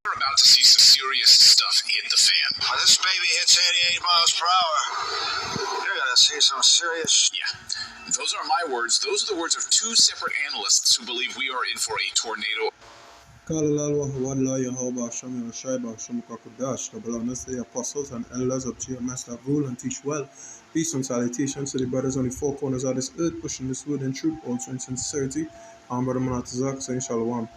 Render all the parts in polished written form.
We're about to see some serious stuff hit the fan. When this baby hits 88 miles per hour, you're going to see some serious... Yeah, those are my words. Those are the words of two separate analysts who believe we are in for a tornado. The apostles and elders of Gms that rule and teach well. Peace and salutations to the brothers on the four corners of this earth, pushing this word in truth, also in sincerity. I'm Brother Manatazak saying Shalom.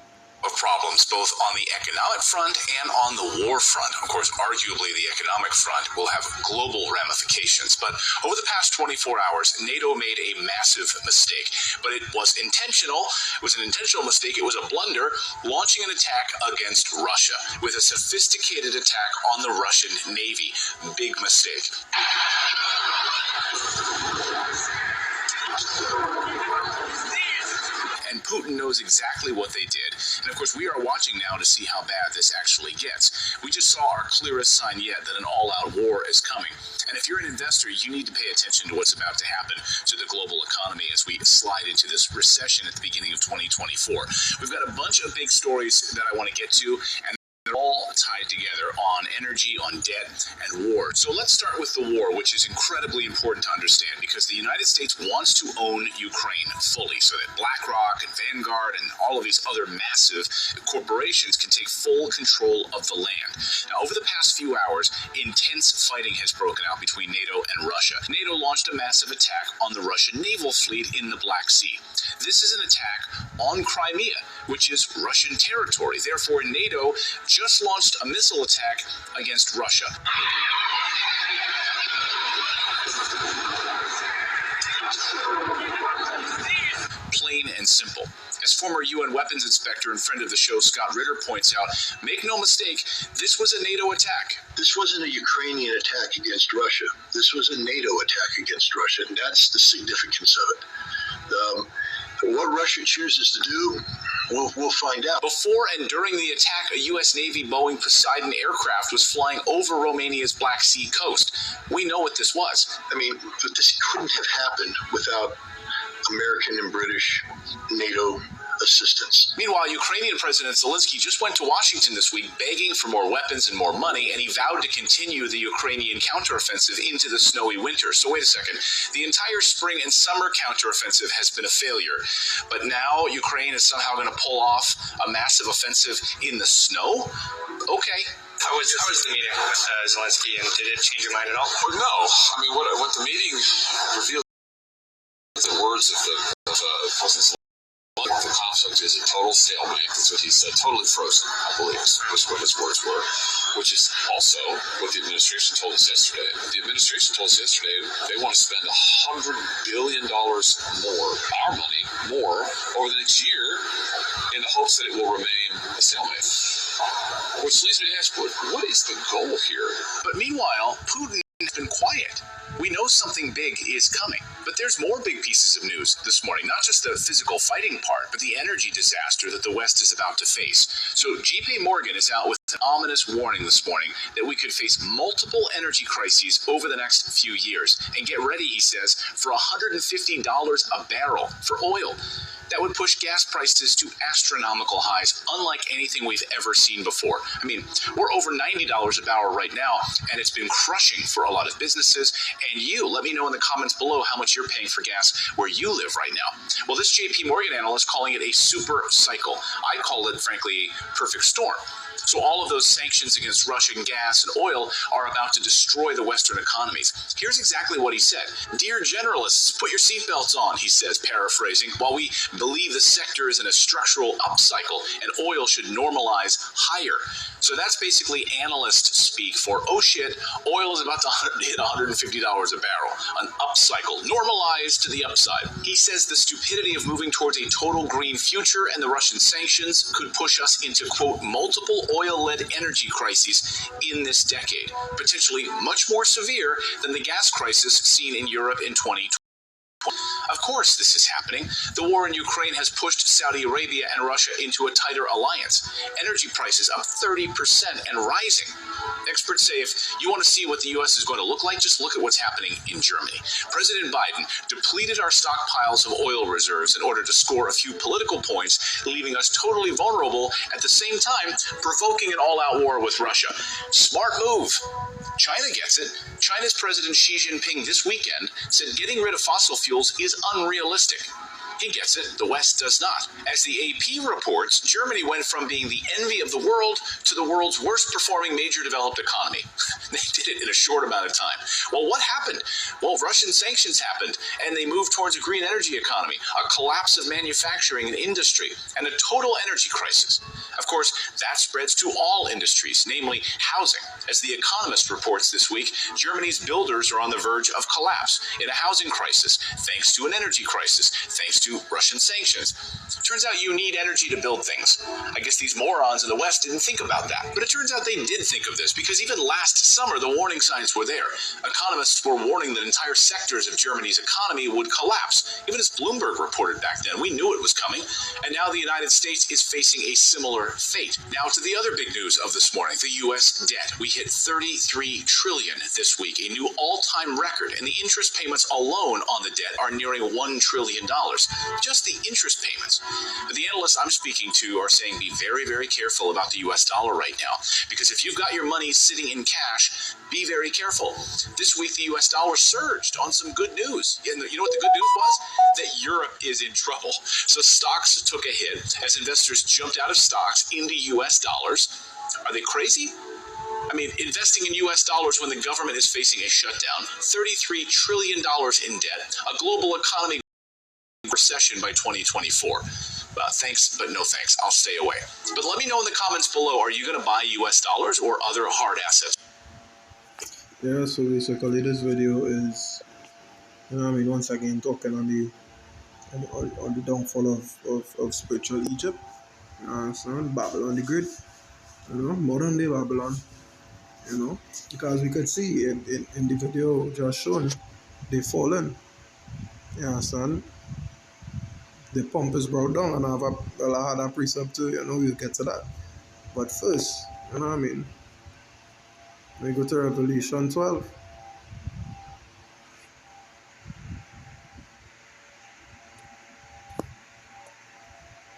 Of problems, both on the economic front and on the war front. Of course, arguably the economic front will have global ramifications. But over the past 24 hours, NATO made a massive mistake. But it was intentional. It was an intentional mistake. It was a blunder, launching an attack against Russia with a sophisticated attack on the Russian Navy. Big mistake. And Putin knows exactly what they did. And of course, we are watching now to see how bad this actually gets. We just saw our clearest sign yet that an all-out war is coming. And if you're an investor, you need to pay attention to what's about to happen to the global economy as we slide into this recession at the beginning of 2024. We've got a bunch of big stories that I want to get to, and they're all tied together on energy, on debt, and war. So let's start with the war, which is incredibly important to understand because the United States wants to own Ukraine fully so that BlackRock and Vanguard and all of these other massive corporations can take full control of the land. Now, over the past few hours, intense fighting has broken out between NATO and Russia. NATO launched a massive attack on the Russian naval fleet in the Black Sea. This is an attack on Crimea, which is Russian territory. Therefore, NATO just launched a missile attack against Russia. Plain and simple. As former UN weapons inspector and friend of the show Scott Ritter points out, make no mistake, this was a NATO attack. This wasn't a Ukrainian attack against Russia. This was a NATO attack against Russia, and that's the significance of it. What Russia chooses to do, we'll find out. Before and during the attack, a U.S. Navy Boeing Poseidon aircraft was flying over Romania's Black Sea coast. We know what this was. I mean, but this couldn't have happened without American and British NATO assistance. Meanwhile, Ukrainian President Zelensky just went to Washington this week begging for more weapons and more money, and he vowed to continue the Ukrainian counteroffensive into the snowy winter. So wait a second. The entire spring and summer counteroffensive has been a failure, but now Ukraine is somehow going to pull off a massive offensive in the snow? Okay. How was the meeting with Zelensky, and did it change your mind at all? Well, no. I mean, what the meeting revealed, the words of President Zelensky, the conflict is a total stalemate. That's what he said. Totally frozen, I believe, was what his words were, which is also what the administration told us yesterday. The administration told us yesterday they want to spend $100 billion more, our money, more, over the next year in the hopes that it will remain a stalemate. Which leads me to ask, what is the goal here? But meanwhile, Putin has been quiet. We know something big is coming. But there's more big pieces of news this morning, not just the physical fighting part, but the energy disaster that the West is about to face. So JP Morgan is out with an ominous warning this morning that we could face multiple energy crises over the next few years. And get ready, he says, for $150 a barrel for oil. That would push gas prices to astronomical highs, unlike anything we've ever seen before. I mean, we're over $90 a barrel right now, and it's been crushing for a lot of businesses. And you, let me know in the comments below how much you're paying for gas where you live right now. Well, this JP Morgan analyst calling it a super cycle. I call it, frankly, a perfect storm. So all of those sanctions against Russian gas and oil are about to destroy the Western economies. Here's exactly what he said. Dear generalists, put your seatbelts on, he says, paraphrasing. While we believe the sector is in a structural upcycle and oil should normalize higher. So that's basically analyst speak for, oh shit, oil is about to hit $150 a barrel. An upcycle, normalized to the upside. He says the stupidity of moving towards a total green future and the Russian sanctions could push us into, quote, multiple oil-led energy crises in this decade, potentially much more severe than the gas crisis seen in Europe in 2020. Of course, this is happening. The war in Ukraine has pushed Saudi Arabia and Russia into a tighter alliance. Energy prices up 30% and rising. Experts say if you want to see what the U.S. is going to look like, just look at what's happening in Germany. President Biden depleted our stockpiles of oil reserves in order to score a few political points, leaving us totally vulnerable, at the same time provoking an all-out war with Russia. Smart move. China gets it. China's President Xi Jinping this weekend said getting rid of fossil fuels is unrealistic. He gets it, the West does not. As the AP reports, Germany went from being the envy of the world to the world's worst performing major developed economy. They did it in a short amount of time. Well, what happened? Well, Russian sanctions happened, and they moved towards a green energy economy, a collapse of manufacturing and industry, and a total energy crisis. Of course, that spreads to all industries, namely housing. As The Economist reports this week, Germany's builders are on the verge of collapse in a housing crisis, thanks to an energy crisis, thanks to Russian sanctions. Turns out you need energy to build things. I guess these morons in the West didn't think about that. But it turns out they did think of this, because even last summer, the warning signs were there. Economists were warning that entire sectors of Germany's economy would collapse. Even as Bloomberg reported back then, we knew it was coming. And now the United States is facing a similar fate. Now to the other big news of this morning, the U.S. debt. We hit $33 trillion this week, a new all-time record, and the interest payments alone on the debt are nearing $1 trillion. Just the interest payments. The analysts I'm speaking to are saying be very, very careful about the U.S. dollar right now, because if you've got your money sitting in cash, be very careful. This week, the U.S. dollar surged on some good news. And you know what the good news was? That Europe is in trouble. So stocks took a hit as investors jumped out of stocks into U.S. dollars. Are they crazy? I mean, investing in U.S. dollars when the government is facing a shutdown, $33 trillion in debt, a global economy recession by 2024. Thanks, but no thanks. I'll stay away. But let me know in the comments below, are you going to buy U.S. dollars or other hard assets? Yeah, so basically this video is, once again talking on the downfall of spiritual Egypt. So Babylon the Great, modern day Babylon, because we could see in the video just shown, they fallen. You understand? The pump is brought down, and I had a precept too, we'll get to that. But first, we go to Revelation 12.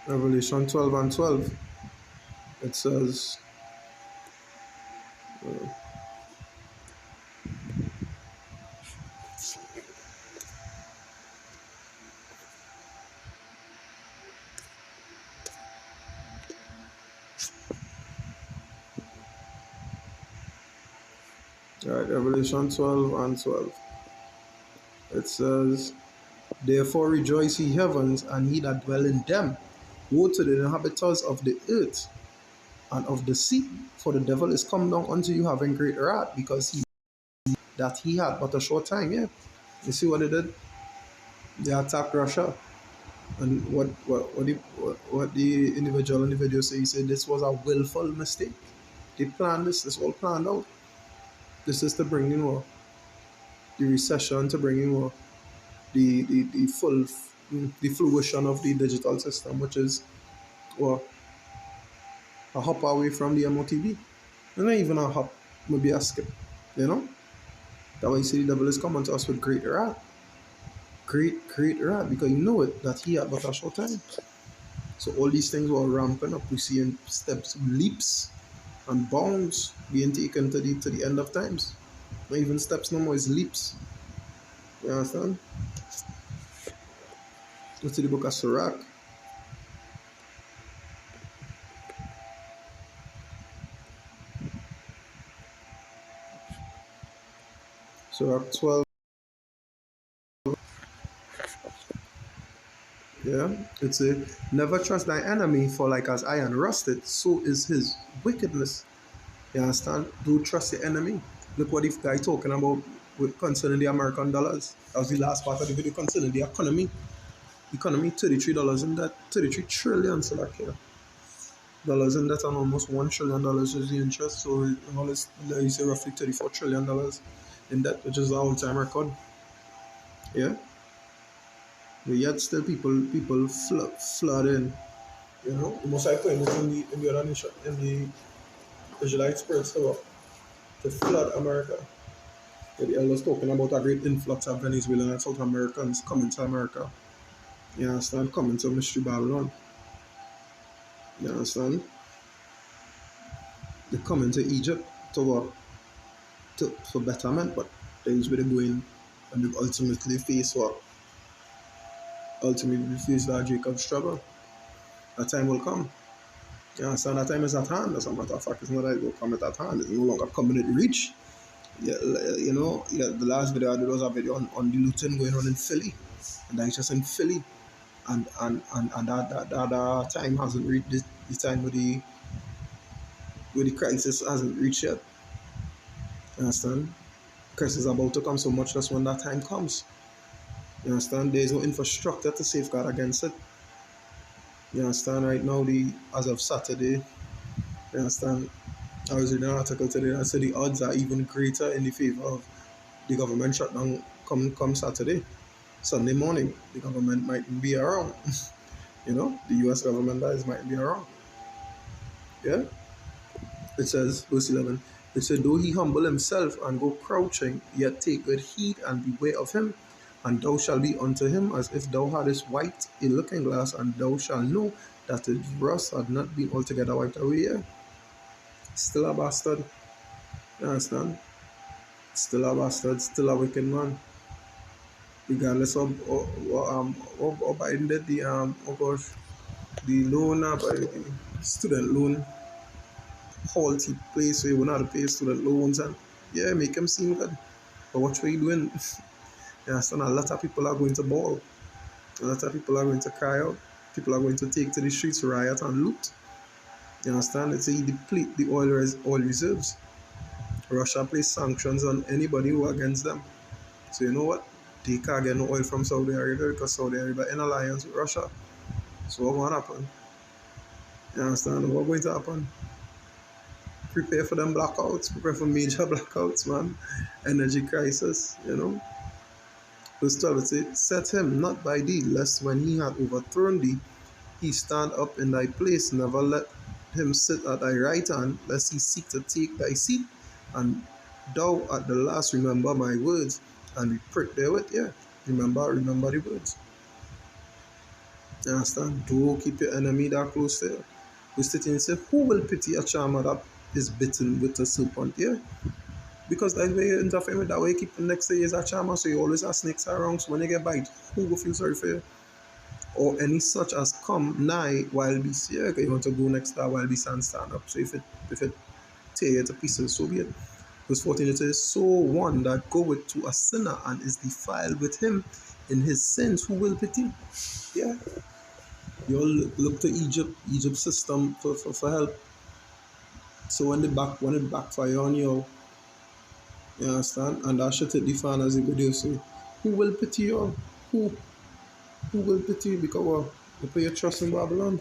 Revelation 12 and 12. It says, Revelation 12 and 12. It says, therefore rejoice ye heavens, and ye that dwell in them. Woe to the inhabitants of the earth and of the sea, for the devil is come down unto you having great wrath, because he had but a short time. Yeah, you see what they did? They attacked Russia, and what the individual in the video say? He said this was a willful mistake. They planned this. This all planned out. This is to bring in the recession, to bring in the full fruition of the digital system, which is a hop away from the MOTV. Not even a hop, maybe a skip. That way you see the devil is coming to us with great wrath. Great wrath, because you know it, that he had but a short time. So all these things were ramping up. We see in steps, leaps and bounds being taken to the end of times. Not even steps no more, it's leaps. You understand? Go to the book of Sirach. Sirach 12. Yeah, it's a never trust thy enemy, for like as iron rusted, so is his wickedness. You understand? Don't trust your enemy. Look what this guy talking about concerning the American dollars. That was the last part of the video concerning the economy. $33 in debt, 33 trillion dollars in debt, and almost $1 trillion is the interest. So you say roughly $34 trillion in debt, which is the all-time record. Yeah. But yet still people flood in. You know, the most I claim it in the other nation, in the Israelite spirits to flood America. The elders talking about a great influx of Venezuelan and South Americans coming to America. You understand? Coming to Mystery Babylon. You understand? They come into Egypt to work for betterment, but things where they go in and they ultimately face what? Ultimately face that Jacob struggle. That time will come. You understand? That time is at hand. As a matter of fact, it's not that it will come at hand. It's no longer coming at reach. Yeah, you know, yeah, the last video I did was a video on the looting going on in Philly. And that's just in Philly. And that time hasn't reached the time where the crisis hasn't reached yet. You understand? Crisis is about to come so much that's when that time comes. You understand? There is no infrastructure to safeguard against it. You understand? Right now, as of Saturday, you understand? I was reading an article today that said the odds are even greater in the favor of the government shutdown come Saturday. Sunday morning, the government might be around. You know, the US government guys might be around. Yeah? It says, verse 11, it said, though he humble himself and go crouching, yet take good heed and beware of him. And thou shalt be unto him as if thou hadst wiped a looking glass, and thou shalt know that his rust had not been altogether wiped away. Yeah? Still a bastard. You understand? Still a bastard, still a wicked man. Regardless of Biden did the oh gosh, the loan by the student loan halty place where you will not pay student loans and yeah, make him seem good. But what we doing? You understand? A lot of people are going to ball. A lot of people are going to cry out. People are going to take to the streets, riot and loot. You understand? It's a deplete the oil reserves. Russia placed sanctions on anybody who against them. So you know what? They can't get no oil from Saudi Arabia because Saudi Arabia in alliance with Russia. So what going to happen? You understand? What's going to happen? Prepare for them blackouts. Prepare for major blackouts, man. Energy crisis, you know. Verse 12 it says, set him not by thee, lest when he had overthrown thee, he stand up in thy place. Never let him sit at thy right hand, lest he seek to take thy seat. And thou at the last remember my words, and be pricked therewith. Yeah, remember the words. You understand? Do keep your enemy that close to you. Verse 13 says, who will pity a charmer that is bitten with a serpent? Yeah. Because that way you interfere with that way you keep the next day is a charmer, so you always have snakes around. So when you get bite, who will feel sorry for you? Or any such as come nigh while be here, you want to go next to while be stand up. So if it tear you to pieces, so be it. Verse 14 it says, so one that goeth to a sinner and is defiled with him in his sins, who will pity? Yeah. You all look to Egypt's system for help. So when it backfire on you, you understand? And that should take the fan as a good day. So who will pity you? Who will pity you? Because well, you put your trust in Babylon.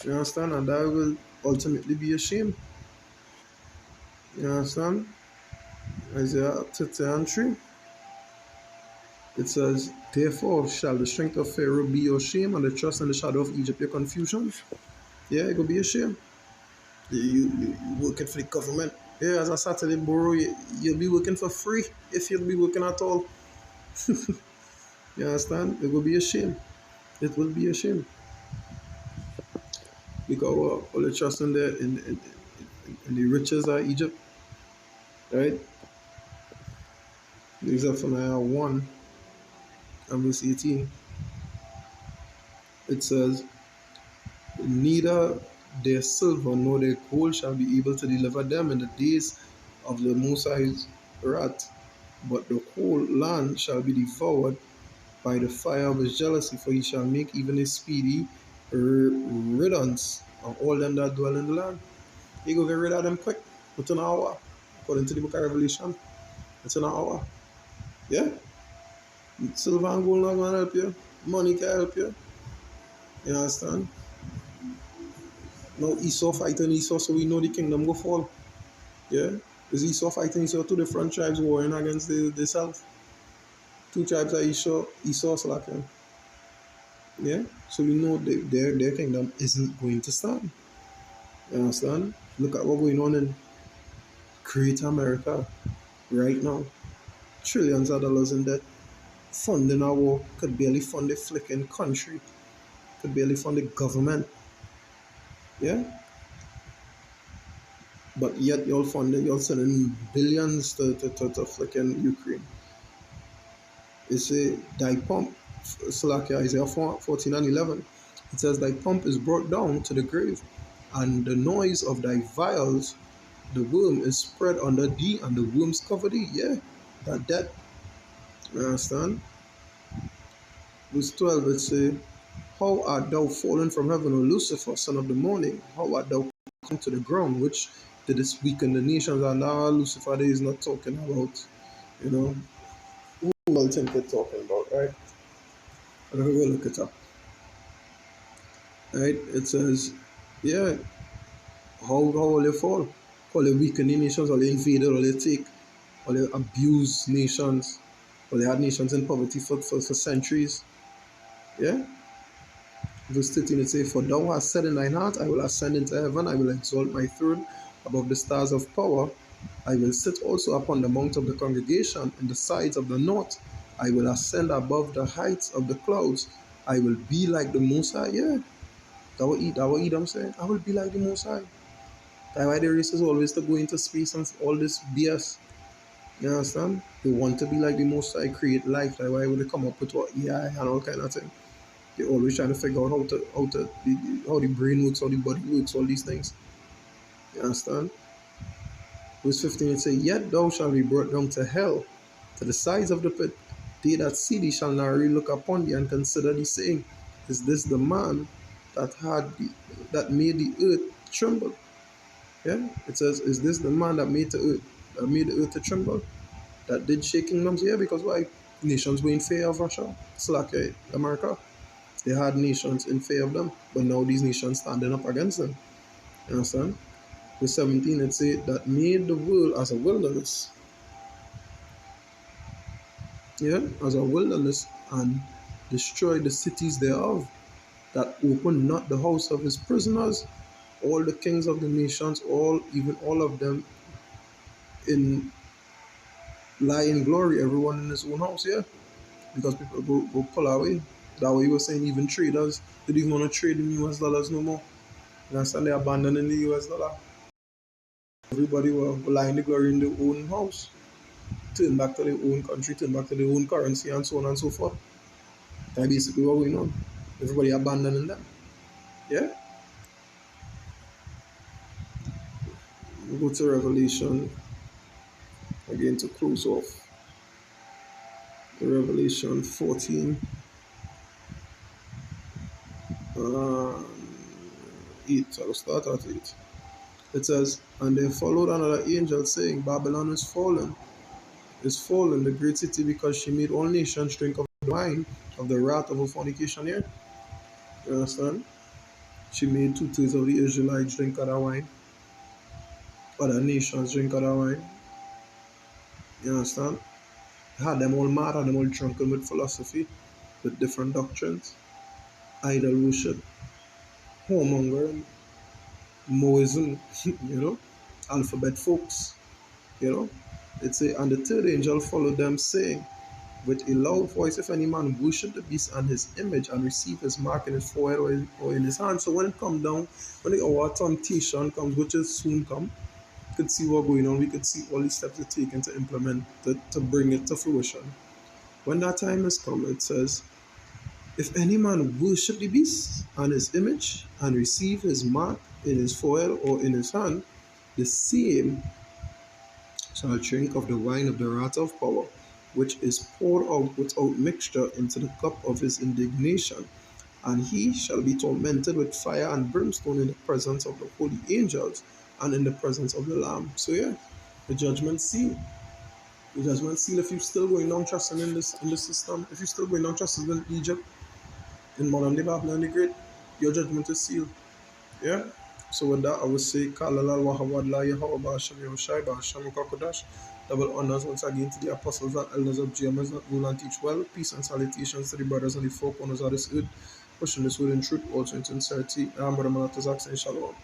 You understand? And that will ultimately be a shame. You understand? Isaiah 30:3. It says, therefore shall the strength of Pharaoh be your shame, and the trust in the shadow of Egypt your confusion. Yeah, it will be a shame. You working for the government. Yeah, as a Saturday borough, you'll be working for free if you'll be working at all. You understand? It will be a shame. It will be a shame. Because all the trust in in the riches of Egypt, right? These are from 1 and verse 18. It says, neither their silver nor their gold shall be able to deliver them in the days of the Most High's wrath, but the whole land shall be devoured by the fire of his jealousy, for he shall make even a speedy riddance of all them that dwell in the land. He go get rid of them quick, within an hour, according to the book of Revelation. It's an hour. Yeah? Silver and gold not going to help you. Money can help you. You understand? Now Esau fighting Esau, so we know the kingdom will fall. Yeah? Is Esau fighting Esau? Two different tribes warring against the south. Two tribes of Esau slacking. Yeah, so we know their kingdom isn't going to stand. You understand? Look at what's going on in Great America right now. Trillions of dollars in debt. Funding our war could barely fund the flicking country. Could barely fund the government. Yeah? But yet you're sending billions to flicking Ukraine. It's a thy pump, Salakia Isaiah 14 and 11. It says, thy pump is brought down to the grave, and the noise of thy vials, the worm is spread under thee, and the worms cover thee. Yeah, that. You understand? Verse 12, it say, how art thou fallen from heaven, O Lucifer, son of the morning? How art thou come to the ground, which didst weaken the nations? And now Lucifer is not talking about, you know, who all think they're talking about, right? I'm gonna go look it up. Right? It says, yeah, how will they fall? How they weaken the nations, or they invaded, or they take, or they abuse nations, or they had nations in poverty for centuries. Yeah? Verse 13 it says, for thou hast said in thine heart, I will ascend into heaven, I will exalt my throne above the stars of power. I will sit also upon the mount of the congregation in the sides of the north. I will ascend above the heights of the clouds. I will be like the Most High. Yeah, that will eat, I'm saying. I will be like the Most High. That's why the race is always to go into space and all this BS. You understand? They want to be like the Most High, create life. That's why when they come up with what AI and all kind of thing, they always trying to figure out how the brain works, how the body works, all these things. You understand? Verse 15 it say, yet thou shalt be brought down to hell, to the sides of the pit. They that see thee shall narrowly look upon thee and consider thee, saying, is this the man that made the earth tremble? Yeah, it says, is this the man that made the earth to tremble? That did shake kingdoms? Yeah, because why? Nations were in fear of Russia. It's like America. They had nations in fear of them, but now these nations standing up against them. You understand? Verse 17 it say that made the world as a wilderness. Yeah, as a wilderness, and destroyed the cities thereof, that opened not the house of his prisoners, all the kings of the nations, even all of them in lie in glory, everyone in his own house, yeah. Because people go pull away. That way you were saying even traders, they didn't want to trade in US dollars no more. You understand? They abandoning the US dollar. Everybody were lying the glory in their own house. Turn back to their own country, turn back to their own currency, and so on and so forth. That's basically what going on. Everybody abandoning them. Yeah? We go to Revelation again to close off. Revelation 14, 8. I'll start at 8. It says, and they followed another angel, saying, Babylon is fallen, the great city, because she made all nations drink of the wine of the wrath of her fornication. Here, you understand? She made 2/3 of the Israelites drink of that wine. Other nations drink of that wine. You understand? Had them all mad, had them all drunken with philosophy, with different doctrines, idol worship, whoremongering, Moism, alphabet folks, you know. It's a, and the third angel followed them, saying, with a loud voice, if any man worship the beast and his image and receive his mark in his forehead or in his hand. So when it comes down, when the hour temptation comes, which is soon come, we could see what's going on. We could see all the steps they're taken to implement, to bring it to fruition. When that time has come, it says, if any man worship the beast and his image and receive his mark in his forehead or in his hand, the same shall drink of the wine of the wrath of power, which is poured out without mixture into the cup of his indignation. And he shall be tormented with fire and brimstone in the presence of the holy angels and in the presence of the Lamb. So yeah, the judgment seal. The judgment seal, if you're still going down trusting in the system, if you're still going down trusting in Egypt, in modern day Babylon the Great, your judgment is sealed. Yeah? So with that, I would say, Kalalal Wahawadla Yahweh Basham Yoshai Basham Kakodash. Double honors once again to the apostles and elders of GMS that rule and teach well. Peace and salutations to the brothers on the four corners of this earth. pushing this within truth, also in sincerity. Brother Malatas asking Shalom.